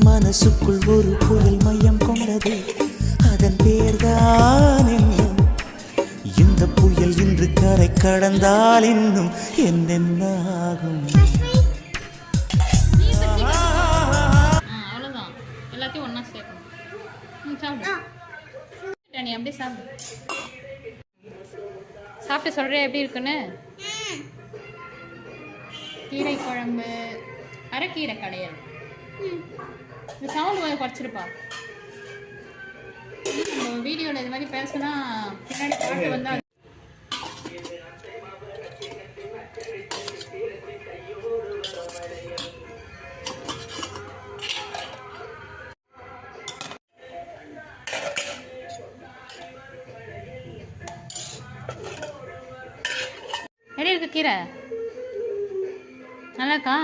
மனசுக்குள் ஒரு புயல் மையம் கொண்டது, அதன் பேர்தான் என்ன? இந்த புயல் இன்று கரை கடந்தால் இன்னும் என்னென்ன ஆகும்? அவ்வளோதான், எல்லாத்தையும் ஒன்றா சேர்க்கணும். சாப்பிடு, நீ அப்படியே சாப்பிடு. சாப்பிட்டு சொல்கிறியா எப்படி இருக்குன்னு? கீரை குழம்பு, அரைக்கீரை கடையல். இந்த சவுண்டு கொஞ்சம் குறைச்சிருப்பா. நம்ம வீடியோவில் இது மாதிரி பேசுனா பின்னாடி பாட்டு வந்தால் எப்படி இருக்கு கீரை? நல்லாக்கா?